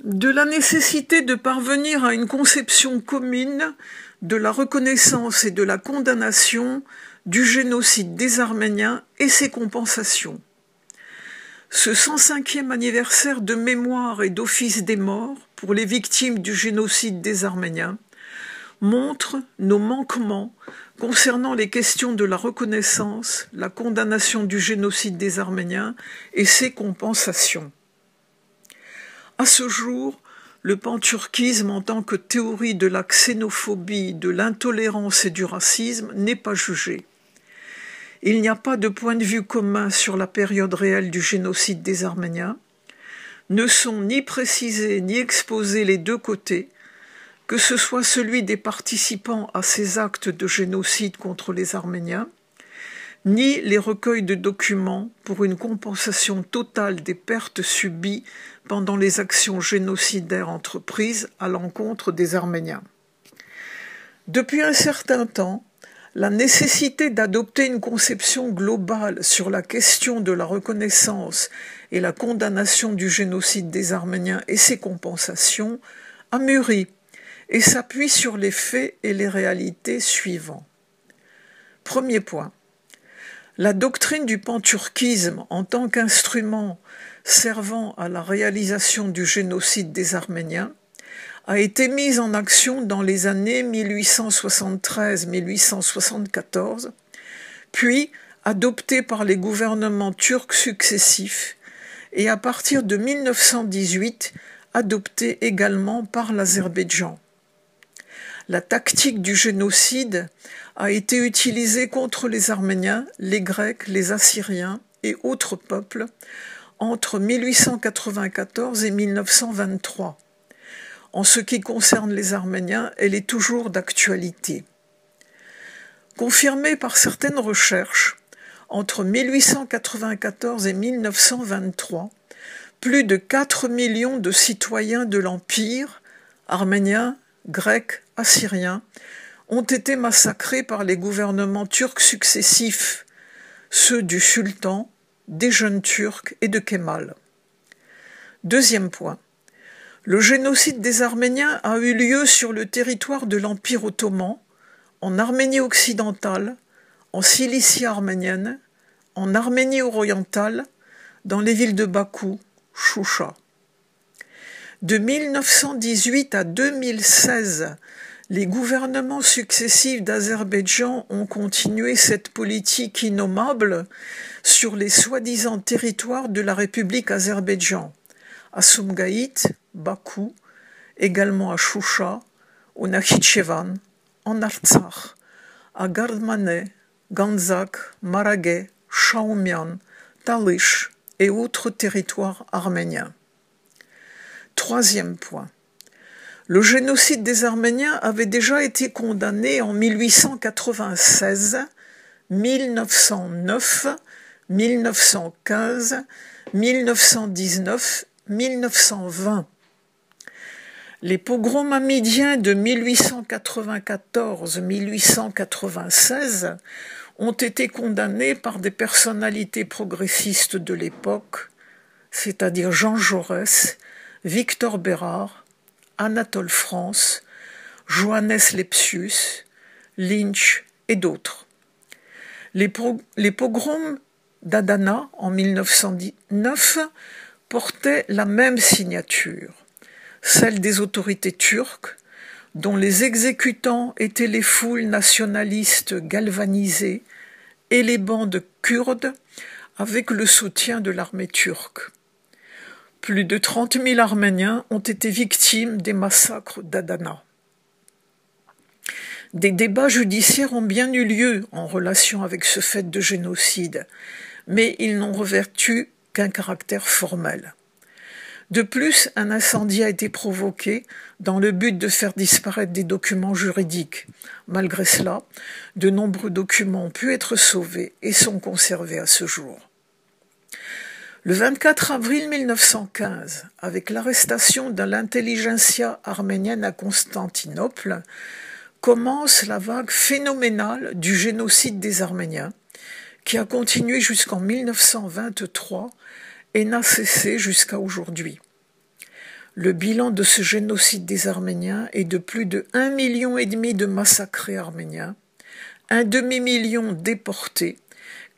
de la nécessité de parvenir à une conception commune de la reconnaissance et de la condamnation du génocide des Arméniens et ses compensations. Ce 105e anniversaire de mémoire et d'office des morts pour les victimes du génocide des Arméniens montre nos manquements concernant les questions de la reconnaissance, la condamnation du génocide des Arméniens et ses compensations. À ce jour, le panturquisme en tant que théorie de la xénophobie, de l'intolérance et du racisme n'est pas jugé. Il n'y a pas de point de vue commun sur la période réelle du génocide des Arméniens. Ne sont ni précisés ni exposés les deux côtés, que ce soit celui des participants à ces actes de génocide contre les Arméniens, ni les recueils de documents pour une compensation totale des pertes subies pendant les actions génocidaires entreprises à l'encontre des Arméniens. Depuis un certain temps, la nécessité d'adopter une conception globale sur la question de la reconnaissance et la condamnation du génocide des Arméniens et ses compensations a mûri et s'appuie sur les faits et les réalités suivants. Premier point. La doctrine du panturquisme en tant qu'instrument servant à la réalisation du génocide des Arméniens a été mise en action dans les années 1873-1874, puis adoptée par les gouvernements turcs successifs et à partir de 1918 adoptée également par l'Azerbaïdjan. La tactique du génocide a été utilisée contre les Arméniens, les Grecs, les Assyriens et autres peuples entre 1894 et 1923. En ce qui concerne les Arméniens, elle est toujours d'actualité. Confirmée par certaines recherches, entre 1894 et 1923, plus de 4 millions de citoyens de l'Empire, arméniens, grecs, assyriens, ont été massacrés par les gouvernements turcs successifs, ceux du sultan, des jeunes turcs et de Kemal. Deuxième point. Le génocide des Arméniens a eu lieu sur le territoire de l'Empire ottoman, en Arménie occidentale, en Cilicie arménienne, en Arménie orientale, dans les villes de Bakou, Choucha. De 1918 à 2016, les gouvernements successifs d'Azerbaïdjan ont continué cette politique innommable sur les soi-disant territoires de la République Azerbaïdjan, à Sumgait, Bakou, également à Choucha, au Nakhitchevan, en Artsakh, à Gardmane, Ganzak, Maraghe, Shaumian, Talış et autres territoires arméniens. Troisième point. Le génocide des Arméniens avait déjà été condamné en 1896, 1909, 1915, 1919, 1920. Les pogroms hamidiens de 1894-1896 ont été condamnés par des personnalités progressistes de l'époque, c'est-à-dire Jean Jaurès, Victor Bérard, Anatole France, Johannes Lepsius, Lynch et d'autres. Les pogroms d'Adana en 1909 portaient la même signature, celle des autorités turques, dont les exécutants étaient les foules nationalistes galvanisées et les bandes kurdes avec le soutien de l'armée turque. Plus de 30 000 Arméniens ont été victimes des massacres d'Adana. Des débats judiciaires ont bien eu lieu en relation avec ce fait de génocide, mais ils n'ont revêtu qu'un caractère formel. De plus, un incendie a été provoqué dans le but de faire disparaître des documents juridiques. Malgré cela, de nombreux documents ont pu être sauvés et sont conservés à ce jour. Le 24 avril 1915, avec l'arrestation de l'intelligentsia arménienne à Constantinople, commence la vague phénoménale du génocide des Arméniens, qui a continué jusqu'en 1923 et n'a cessé jusqu'à aujourd'hui. Le bilan de ce génocide des Arméniens est de plus de 1,5 million de massacrés arméniens, un demi-million déportés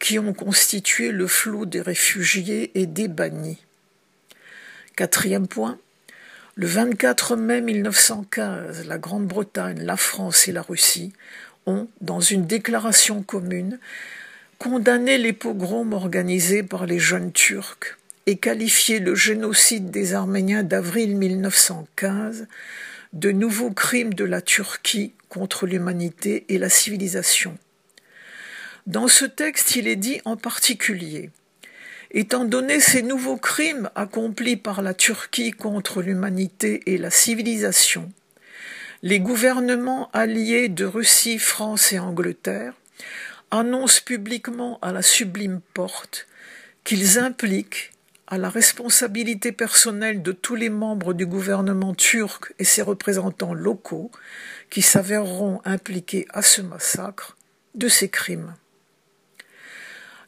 qui ont constitué le flot des réfugiés et des bannis. Quatrième point, le 24 mai 1915, la Grande-Bretagne, la France et la Russie ont, dans une déclaration commune, condamné les pogroms organisés par les jeunes Turcs et qualifié le génocide des Arméniens d'avril 1915 de nouveaux crimes de la Turquie contre l'humanité et la civilisation. Dans ce texte, il est dit en particulier: étant donné ces nouveaux crimes accomplis par la Turquie contre l'humanité et la civilisation, les gouvernements alliés de Russie, France et Angleterre annoncent publiquement à la Sublime Porte qu'ils impliquent à la responsabilité personnelle de tous les membres du gouvernement turc et ses représentants locaux qui s'avéreront impliqués à ce massacre de ces crimes.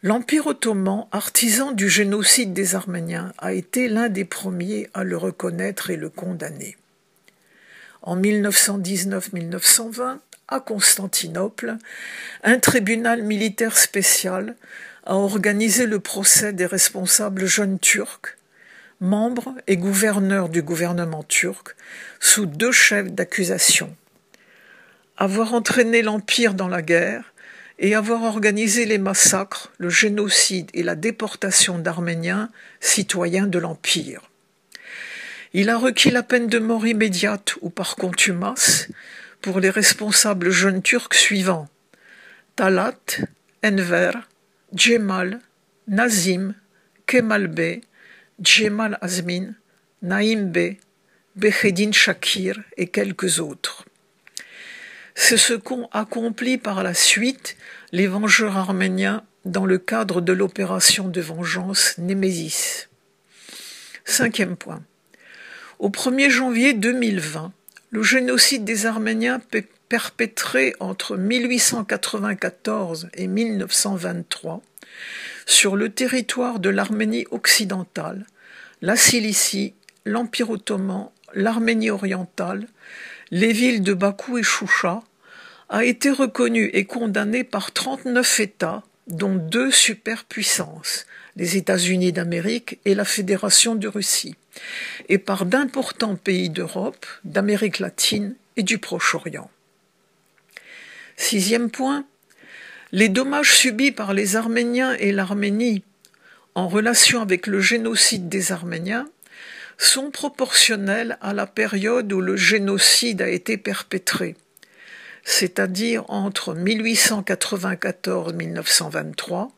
L'Empire ottoman, artisan du génocide des Arméniens, a été l'un des premiers à le reconnaître et le condamner. En 1919-1920, à Constantinople, un tribunal militaire spécial a organisé le procès des responsables jeunes turcs, membres et gouverneurs du gouvernement turc, sous 2 chefs d'accusation: avoir entraîné l'Empire dans la guerre et avoir organisé les massacres, le génocide et la déportation d'Arméniens, citoyens de l'Empire. Il a requis la peine de mort immédiate ou par contumace pour les responsables jeunes turcs suivants: Talat, Enver, Cemal, Nazim, Kemal Bey, Cemal Azmin, Naim Bey, Behedin Shakir et quelques autres. C'est ce qu'ont accompli par la suite les vengeurs arméniens dans le cadre de l'opération de vengeance Némésis. 5e point. Au 1er janvier 2020, le génocide des Arméniens perpétré entre 1894 et 1923 sur le territoire de l'Arménie occidentale, la Cilicie, l'Empire ottoman, l'Arménie orientale, les villes de Bakou et Choucha, a été reconnu et condamné par 39 États, dont 2 superpuissances, les États-Unis d'Amérique et la Fédération de Russie, et par d'importants pays d'Europe, d'Amérique latine et du Proche-Orient. 6e point, les dommages subis par les Arméniens et l'Arménie en relation avec le génocide des Arméniens sont proportionnels à la période où le génocide a été perpétré, c'est-à-dire entre 1894-1923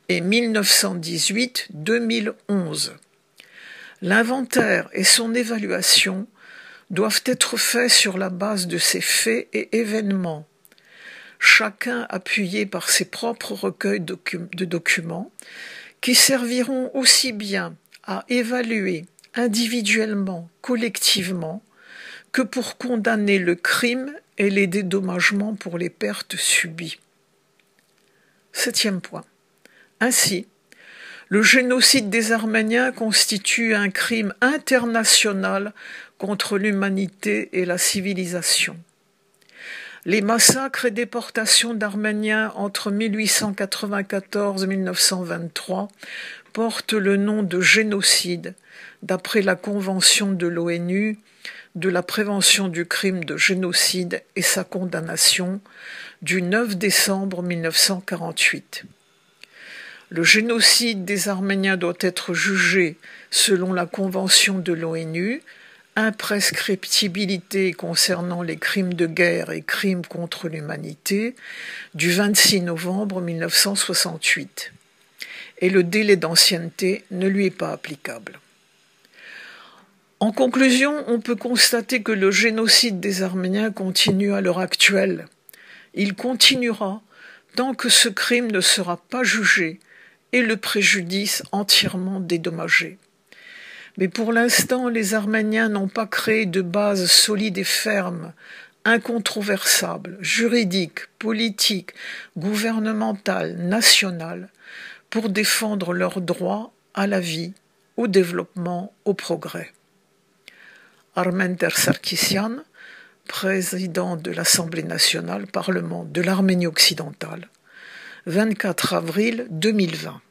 et 1918-2011. L'inventaire et son évaluation doivent être faits sur la base de ces faits et événements, chacun appuyé par ses propres recueils de documents qui serviront aussi bien à évaluer individuellement, collectivement, que pour condamner le crime et les dédommagements pour les pertes subies. 7e point. Ainsi, le génocide des Arméniens constitue un crime international contre l'humanité et la civilisation. Les massacres et déportations d'Arméniens entre 1894 et 1923 portent le nom de génocide, d'après la Convention de l'ONU de la prévention du crime de génocide et sa condamnation du 9 décembre 1948. Le génocide des Arméniens doit être jugé selon la Convention de l'ONU, imprescriptibilité concernant les crimes de guerre et crimes contre l'humanité, du 26 novembre 1968. Et le délai d'ancienneté ne lui est pas applicable. En conclusion, on peut constater que le génocide des Arméniens continue à l'heure actuelle. Il continuera tant que ce crime ne sera pas jugé et le préjudice entièrement dédommagé. Mais pour l'instant, les Arméniens n'ont pas créé de base solide et ferme, incontroversable, juridique, politique, gouvernementale, nationale, pour défendre leurs droits à la vie, au développement, au progrès. Armender Sarkissian, président de l'Assemblée nationale, Parlement de l'Arménie occidentale, 24 avril 2020.